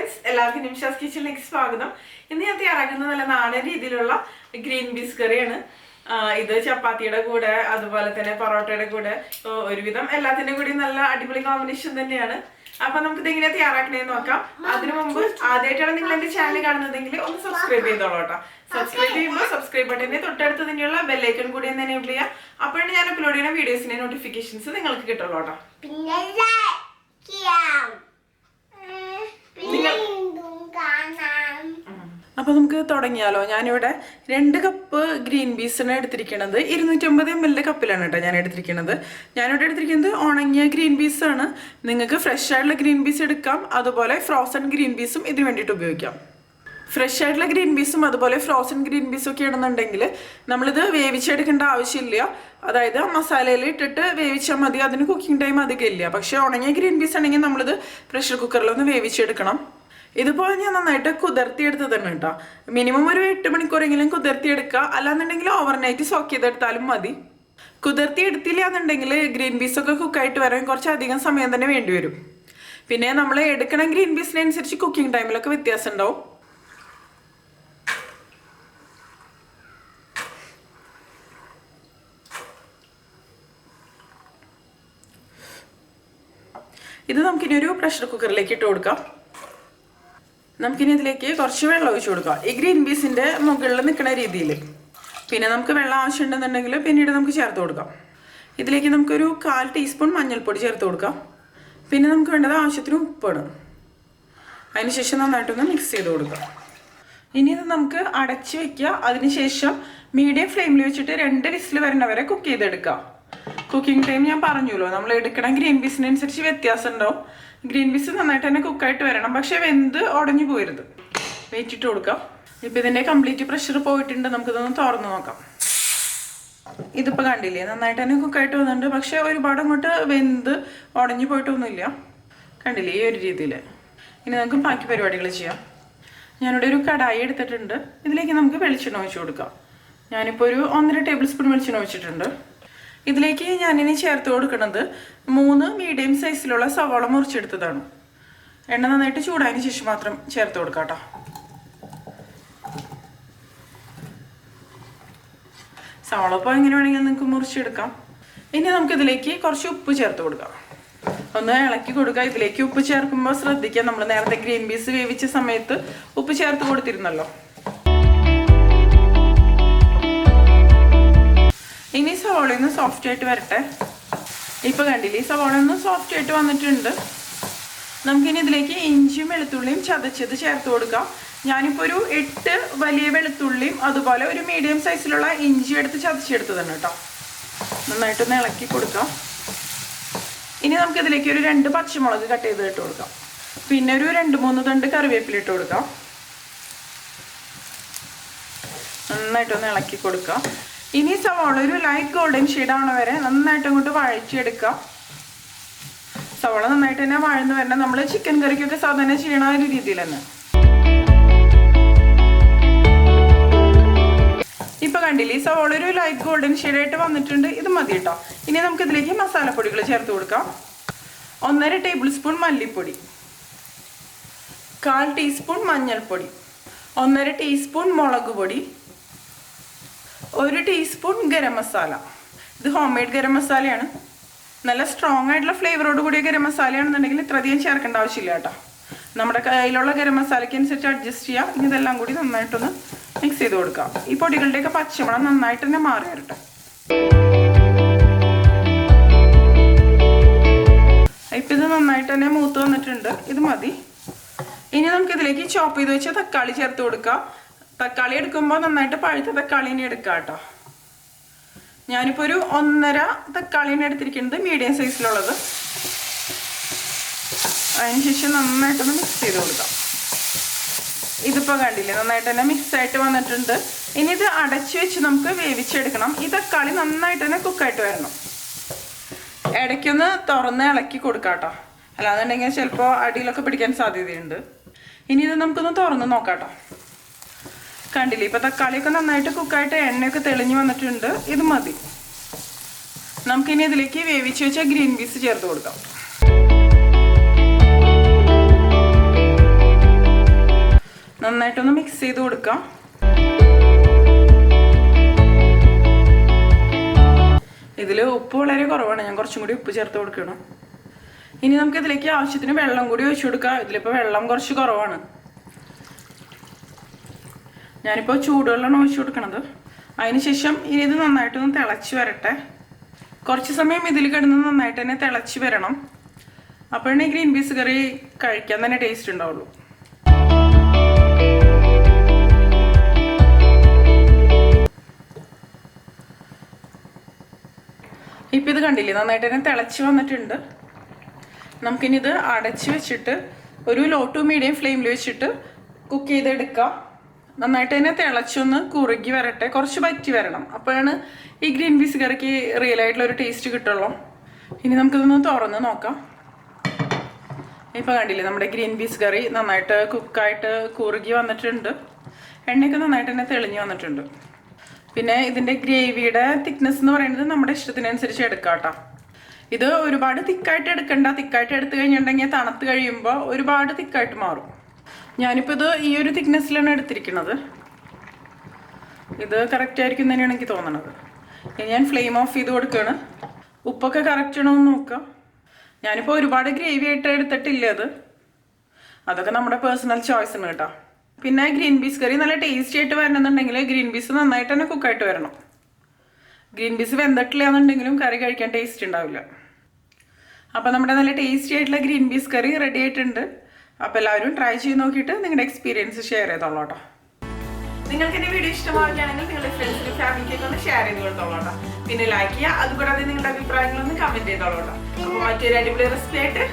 Friends, എല്ലാവർക്കും nimshaskitchen സ്വാഗതം. ഇന്ന് ഞാൻ തയ്യാറാക്കുന്നത് നല്ല നാടൻ രീതിയിലുള്ള ഗ്രീൻ പീസ് കറിയാണ്. ഇത് ചപ്പാത്തിയുടെ കൂടെ അതുപോലെ തന്നെ പൊറോട്ടയുടെ കൂടെ ഒരുവിധം എല്ലാത്തിൻ്റെ കൂടി നല്ല അടിപൊളി കോമ്പിനേഷൻ തന്നെയാണ്. അപ്പൊ നമുക്ക് ഇതെങ്ങനെ തയ്യാറാക്കണേന്ന് നോക്കാം. അതിനു മുമ്പ് ആദ്യമായിട്ടാണ് നിങ്ങൾ എന്റെ ചാനൽ കാണുന്നതെങ്കിൽ ഒന്ന് സബ്സ്ക്രൈബ് ചെയ്തോളൂ കേട്ടോ. സബ്സ്ക്രൈബ് ചെയ്യുമ്പോൾ സബ്സ്ക്രൈബ് ബട്ടന്റെ തൊട്ടടുത്ത് തന്നെയുള്ള ബെല്ലൈക്കൺ കൂടി ഒന്ന് എനേബിൾ ചെയ്യുക. അപ്പോഴാണ് ഞാൻ അപ്ലോഡ് ചെയ്യുന്ന വീഡിയോസിന്റെ നോട്ടിഫിക്കേഷൻസ് നിങ്ങൾക്ക് കിട്ടുള്ളൂ കേട്ടോ. അപ്പൊ നമുക്ക് തുടങ്ങിയാലോ. ഞാനിവിടെ 2 കപ്പ് ഗ്രീൻ പീസാണ് എടുത്തിരിക്കുന്നത്. 250 ml കപ്പിലാണ് കേട്ടോ ഞാൻ എടുത്തിരിക്കുന്നത്. ഞാനിവിടെ എടുത്തിരിക്കുന്നത് ഉണങ്ങിയ ഗ്രീൻ പീസാണ്. നിങ്ങൾക്ക് ഫ്രഷ് ആയിട്ടുള്ള ഗ്രീൻ പീസ് എടുക്കാം, അതുപോലെ ഫ്രോസൺ ഗ്രീൻ പീസും ഇതിന് വേണ്ടിയിട്ട് ഉപയോഗിക്കാം. ഫ്രഷ് ആയിട്ടുള്ള ഗ്രീൻ പീസും അതുപോലെ ഫ്രോസൺ ഗ്രീൻ പീസും ഒക്കെ ആണെന്നുണ്ടെങ്കിൽ നമ്മളിത് വേവിച്ചെടുക്കേണ്ട ആവശ്യമില്ല. അതായത് മസാലയിൽ ഇട്ടിട്ട് വേവിച്ചാൽ മതി, അതിന് കുക്കിംഗ് ടൈം അധികം ഇല്ല. പക്ഷേ ഉണങ്ങിയ ഗ്രീൻ പീസ് ആണെങ്കിൽ നമ്മളിത് പ്രഷർ കുക്കറിലൊന്ന് വേവിച്ചെടുക്കണം. ഇതിപ്പോൾ ഞാൻ നന്നായിട്ട് കുതിർത്തിയെടുത്ത് തന്നെ കേട്ടോ. മിനിമം ഒരു 8 മണിക്കൂറെങ്കിലും കുതിർത്തിയെടുക്കുക, അല്ലാന്നുണ്ടെങ്കിൽ ഓവർനൈറ്റ് സോക്ക് ചെയ്തെടുത്താലും മതി. കുതിർത്തിയെടുത്തില്ല എന്നുണ്ടെങ്കിൽ ഗ്രീൻ പീസൊക്കെ കുക്കായിട്ട് വരാൻ കുറച്ചധികം സമയം തന്നെ വേണ്ടി വരും. പിന്നെ നമ്മൾ എടുക്കണ ഗ്രീൻ പീസിനനുസരിച്ച് കുക്കിംഗ് ടൈമിലൊക്കെ വ്യത്യാസം ഉണ്ടാവും. ഇത് നമുക്കിനി ഒരു പ്രഷർ കുക്കറിലേക്ക് ഇട്ട് കൊടുക്കാം. നമുക്കിനി ഇതിലേക്ക് കുറച്ച് വെള്ളം ഒഴിച്ചു കൊടുക്കാം, ഈ ഗ്രീൻ പീസിൻ്റെ മുകളിൽ നിൽക്കുന്ന രീതിയിൽ. പിന്നെ നമുക്ക് വെള്ളം ആവശ്യമുണ്ടെന്നുണ്ടെങ്കിൽ പിന്നീട് നമുക്ക് ചേർത്ത് കൊടുക്കാം. ഇതിലേക്ക് നമുക്കൊരു 1/4 ടീസ്പൂൺ മഞ്ഞൾപ്പൊടി ചേർത്ത് കൊടുക്കാം. പിന്നെ നമുക്ക് വേണ്ടത് ആവശ്യത്തിന് ഉപ്പാണ്. അതിനുശേഷം നന്നായിട്ടൊന്ന് മിക്സ് ചെയ്ത് കൊടുക്കാം. ഇനി ഇത് നമുക്ക് അടച്ച് വയ്ക്കുക. അതിനുശേഷം മീഡിയം ഫ്ലെയിമിൽ വെച്ചിട്ട് 2 വിസിൽ വരുന്നവരെ കുക്ക് ചെയ്തെടുക്കാം. കുക്കിംഗ് ടൈം ഞാൻ പറഞ്ഞല്ലോ, നമ്മൾ എടുക്കണ ഗ്രീൻ പീസിനനുസരിച്ച് വ്യത്യാസം ഉണ്ടാവും. ഗ്രീൻ പീസ് നന്നായിട്ട് തന്നെ കുക്കായിട്ട് വരണം, പക്ഷെ വെന്ത് ഉടഞ്ഞു പോരുത്. വെയിറ്റിട്ട് കൊടുക്കാം. ഇപ്പം ഇതിൻ്റെ കംപ്ലീറ്റ് പ്രഷർ പോയിട്ടുണ്ട്. നമുക്കിതൊന്ന് തുറന്ന് നോക്കാം. ഇതിപ്പോൾ കണ്ടില്ലേ, നന്നായിട്ട് തന്നെ കുക്കായിട്ട് വന്നിട്ടുണ്ട്. പക്ഷെ ഒരുപാട് അങ്ങോട്ട് വെന്ത് ഉടഞ്ഞു പോയിട്ടൊന്നുമില്ല. കണ്ടില്ലേ, ഈ ഒരു രീതിയിൽ. ഇനി നമുക്ക് ബാക്കി പരിപാടികൾ ചെയ്യാം. ഞാനിവിടെ ഒരു കടായി എടുത്തിട്ടുണ്ട്. ഇതിലേക്ക് നമുക്ക് വെളിച്ചെണ്ണ ഒഴിച്ച് കൊടുക്കാം. ഞാനിപ്പോൾ ഒരു 1.5 ടേബിൾ സ്പൂൺ വെളിച്ചെണ്ണ ഒഴിച്ചിട്ടുണ്ട്. ഇതിലേക്ക് ഞാനിനി ചേർത്ത് കൊടുക്കുന്നത് 3 മീഡിയം സൈസിലുള്ള സവാള മുറിച്ചെടുത്തതാണ്. എണ്ണ നന്നായിട്ട് ചൂടായതിന് ശേഷം മാത്രം ചേർത്ത് കൊടുക്കാം കേട്ടോ. സവാള ഇപ്പോൾ എങ്ങനെ വേണമെങ്കിൽ നിങ്ങൾക്ക് മുറിച്ചെടുക്കാം. ഇനി നമുക്കിതിലേക്ക് കുറച്ച് ഉപ്പ് ചേർത്ത് കൊടുക്കാം. ഒന്ന് ഇളക്കി കൊടുക്കുക. ഇതിലേക്ക് ഉപ്പ് ചേർക്കുമ്പോൾ ശ്രദ്ധിക്കുക, നമ്മൾ നേരത്തെ ഗ്രീൻ പീസ് വേവിച്ച സമയത്ത് ഉപ്പ് ചേർത്ത് കൊടുത്തിരുന്നല്ലോ. ഇനി സവാള ഒന്ന് സോഫ്റ്റ് ആയിട്ട് വരട്ടെ. ഇപ്പോൾ കണ്ടില്ലേ, ഈ സവാള ഒന്ന് സോഫ്റ്റ് ആയിട്ട് വന്നിട്ടുണ്ട്. നമുക്കിനി ഇതിലേക്ക് ഇഞ്ചിയും വെളുത്തുള്ളിയും ചതച്ചത് ചേർത്ത് കൊടുക്കാം. ഞാനിപ്പോൾ ഒരു 8 വലിയ വെളുത്തുള്ളിയും അതുപോലെ ഒരു മീഡിയം സൈസിലുള്ള ഇഞ്ചി എടുത്ത് ചതച്ചെടുത്തതാണ് കേട്ടോ. നന്നായിട്ടൊന്ന് ഇളക്കി കൊടുക്കാം. ഇനി നമുക്കിതിലേക്ക് ഒരു 2 പച്ചമുളക് കട്ട് ചെയ്ത് ഇട്ട് കൊടുക്കാം. പിന്നെ ഒരു 2-3 തണ്ട് കറിവേപ്പില ഇട്ട് കൊടുക്കാം. നന്നായിട്ടൊന്ന് ഇളക്കി കൊടുക്കാം. ഇനി സവാള ഒരു ലൈറ്റ് ഗോൾഡൻ ഷെയ്ഡ് ആവണ വരെ നന്നായിട്ട് അങ്ങോട്ട് വഴച്ചെടുക്കാം. സവാള നന്നായിട്ട് തന്നെ വഴന്ന് വരണം. നമ്മൾ ചിക്കൻ കറിക്കൊക്കെ സാധാരണ ചെയ്യണ ഒരു രീതിയിൽ തന്നെ. ഇപ്പൊ കണ്ടില്ലേ, സവാള ഒരു ലൈറ്റ് ഗോൾഡൻ ഷെയ്ഡായിട്ട് വന്നിട്ടുണ്ട്. ഇത് മതി കേട്ടോ. ഇനി നമുക്ക് ഇതിലേക്ക് മസാലപ്പൊടികൾ ചേർത്ത് കൊടുക്കാം. 1.5 ടേബിൾ സ്പൂൺ മല്ലിപ്പൊടി, 1/4 ടീസ്പൂൺ മഞ്ഞൾപ്പൊടി, 1.5 ടീസ്പൂൺ മുളക് പൊടി, 1 ടീസ്പൂൺ ഗരം മസാല. ഇത് ഹോം മെയ്ഡ് ഗരം മസാലയാണ്. നല്ല സ്ട്രോങ് ആയിട്ടുള്ള ഫ്ലേവറോട് കൂടിയ ഗരം മസാലയാണെന്നുണ്ടെങ്കിൽ ഇത്രയധികം ചേർക്കേണ്ട ആവശ്യമില്ല കേട്ടോ. നമ്മുടെ കയ്യിലുള്ള ഗരം മസാലയ്ക്ക് അനുസരിച്ച് അഡ്ജസ്റ്റ് ചെയ്യാം. ഇനി ഇതെല്ലാം കൂടി നന്നായിട്ടൊന്ന് മിക്സ് ചെയ്ത് കൊടുക്കാം. ഈ പൊടികളുടെയൊക്കെ പച്ചമണം നന്നായിട്ട് തന്നെ മാറി വരട്ടെ. ഇപ്പം ഇത് നന്നായിട്ട് തന്നെ മൂത്ത് വന്നിട്ടുണ്ട്. ഇത് മതി. ഇനി നമുക്കിതിലേക്ക് ചോപ്പ് ചെയ്ത് വെച്ച തക്കാളി ചേർത്ത് കൊടുക്കാം. തക്കാളി എടുക്കുമ്പോൾ നന്നായിട്ട് പഴുത്ത തക്കാളിനെ എടുക്കാം കേട്ടോ. ഞാനിപ്പോൾ ഒരു 1.5 തക്കാളിനെ എടുത്തിരിക്കുന്നത്, മീഡിയം സൈസിലുള്ളത്. അതിനുശേഷം നന്നായിട്ടൊന്ന് മിക്സ് ചെയ്ത് കൊടുക്കാം. ഇതിപ്പോൾ കണ്ടില്ലേ, നന്നായിട്ട് തന്നെ മിക്സ് ആയിട്ട് വന്നിട്ടുണ്ട്. ഇനി ഇത് അടച്ചു വെച്ച് നമുക്ക് വേവിച്ചെടുക്കണം. ഈ തക്കാളി നന്നായിട്ട് തന്നെ കുക്കായിട്ട് വരണം. ഇടയ്ക്കൊന്ന് തുറന്ന് ഇളക്കി കൊടുക്കാം കേട്ടോ, അല്ലാന്നുണ്ടെങ്കിൽ ചിലപ്പോൾ അടിയിലൊക്കെ പിടിക്കാൻ സാധ്യതയുണ്ട്. ഇനി ഇത് നമുക്കൊന്ന് തുറന്ന് നോക്കാം കേട്ടോ. കണ്ടില്ലേ, ഇപ്പൊ തക്കാളിയൊക്കെ നന്നായിട്ട് കുക്കായിട്ട് എണ്ണയൊക്കെ തെളിഞ്ഞു വന്നിട്ടുണ്ട്. ഇത് മതി. നമുക്കിനി ഇതിലേക്ക് വേവിച്ച് വെച്ച ഗ്രീൻ പീസ് ചേർത്ത് കൊടുക്കാം. നന്നായിട്ടൊന്ന് മിക്സ് ചെയ്ത് കൊടുക്കാം. ഇതിൽ ഉപ്പ് വളരെ കുറവാണ്, ഞാൻ കുറച്ചും കൂടി ഉപ്പ് ചേർത്ത് കൊടുക്കണം. ഇനി നമുക്ക് ഇതിലേക്ക് ആവശ്യത്തിന് വെള്ളം കൂടി ഒഴിച്ചു കൊടുക്കാം. ഇതിലിപ്പോൾ വെള്ളം കുറച്ച് കുറവാണ്. ഞാനിപ്പോൾ ചൂടുവെള്ളമാണ് ഒഴിച്ചു കൊടുക്കണത്. അതിനുശേഷം ഇനി ഇത് നന്നായിട്ടൊന്ന് തിളച്ച് വരട്ടെ. കുറച്ച് സമയം ഇതിൽ കിടന്ന് നന്നായിട്ട് തന്നെ തിളച്ച് വരണം. അപ്പോഴാണ് ഈ ഗ്രീൻ പീസ് കറി കഴിക്കാൻ തന്നെ ടേസ്റ്റ് ഉണ്ടാവുള്ളൂ. ഇപ്പം ഇത് കണ്ടില്ലേ, നന്നായിട്ട് തന്നെ തിളച്ച് വന്നിട്ടുണ്ട്. നമുക്കിനി ഇത് അടച്ച് വെച്ചിട്ട് ഒരു ലോ ടു മീഡിയം ഫ്ലെയിമിൽ വെച്ചിട്ട് കുക്ക് ചെയ്തെടുക്കാം. നന്നായിട്ട് തന്നെ തിളച്ചൊന്ന് കുറുകി വരട്ടെ, കുറച്ച് വറ്റി വരണം. അപ്പോഴാണ് ഈ ഗ്രീൻ പീസ് കറിക്ക് റിയൽ ആയിട്ടുള്ള ഒരു ടേസ്റ്റ് കിട്ടുള്ളൂ. ഇനി നമുക്കിതൊന്ന് തുറന്ന് നോക്കാം. ഇപ്പോൾ കണ്ടില്ലേ, നമ്മുടെ ഗ്രീൻ പീസ് കറി നന്നായിട്ട് കുക്കായിട്ട് കുറുകി വന്നിട്ടുണ്ട്. എണ്ണയൊക്കെ നന്നായിട്ട് തന്നെ തെളിഞ്ഞ് വന്നിട്ടുണ്ട്. പിന്നെ ഇതിൻ്റെ ഗ്രേവിയുടെ തിക്നെസ് എന്ന് പറയുന്നത് നമ്മുടെ ഇഷ്ടത്തിനനുസരിച്ച് എടുക്കാം കേട്ടോ. ഇത് ഒരുപാട് തിക്കായിട്ട് എടുക്കണ്ട. തിക്കായിട്ട് എടുത്തു കഴിഞ്ഞിട്ടുണ്ടെങ്കിൽ തണുത്ത് കഴിയുമ്പോൾ ഒരുപാട് തിക്കായിട്ട് മാറും. ഞാനിപ്പോൾ ഇത് ഈ ഒരു തിക്നെസ്സിലാണ് എടുത്തിരിക്കുന്നത്. ഇത് കറക്റ്റ് ആയിരിക്കും തന്നെയാണ് എനിക്ക് തോന്നണത്. ഇനി ഞാൻ ഫ്ലെയിം ഓഫ് ചെയ്ത് കൊടുക്കുകയാണ്. ഉപ്പൊക്കെ കറക്റ്റ് ആണോ എന്ന് നോക്കാം. ഞാനിപ്പോൾ ഒരുപാട് ഗ്രേവി ആയിട്ട് എടുത്തിട്ടില്ല. അതൊക്കെ നമ്മുടെ പേഴ്സണൽ ചോയ്സ് ആണ് കേട്ടോ. പിന്നെ ഗ്രീൻ പീസ് കറി നല്ല ടേസ്റ്റി ആയിട്ട് വരണമെന്നുണ്ടെങ്കിൽ ഗ്രീൻ പീസ് നന്നായിട്ട് തന്നെ കുക്കായിട്ട് വരണം. ഗ്രീൻ പീസ് വെന്തിട്ടില്ല എന്നുണ്ടെങ്കിലും കറി കഴിക്കാൻ ടേസ്റ്റ് ഉണ്ടാവില്ല. അപ്പോൾ നമ്മുടെ നല്ല ടേസ്റ്റി ആയിട്ടുള്ള ഗ്രീൻ പീസ് കറി റെഡി ആയിട്ടുണ്ട്. അപ്പോൾ എല്ലാവരും ട്രൈ ചെയ്ത് നോക്കിയിട്ട് നിങ്ങളുടെ എക്സ്പീരിയൻസ് ഷെയർ ചെയ്തോളൂ കേട്ടോ. നിങ്ങൾക്ക് എൻ്റെ വീഡിയോ ഇഷ്ടമാവുകയാണെങ്കിൽ നിങ്ങളുടെ ഫ്രണ്ട്സിനും ഫാമിലിക്കൊക്കെ ഒന്ന് ഷെയർ ചെയ്ത് കൊടുത്തോളൂ കേട്ടോ. പിന്നെ ലൈക്ക് ചെയ്യുക. അതുകൂടാതെ നിങ്ങളുടെ അഭിപ്രായങ്ങളൊന്ന് കമൻറ്റ് ചെയ്തോളൂ കേട്ടോ. അപ്പോൾ മറ്റൊരു അടിപൊളി റെസിപ്പി ആയിട്ട്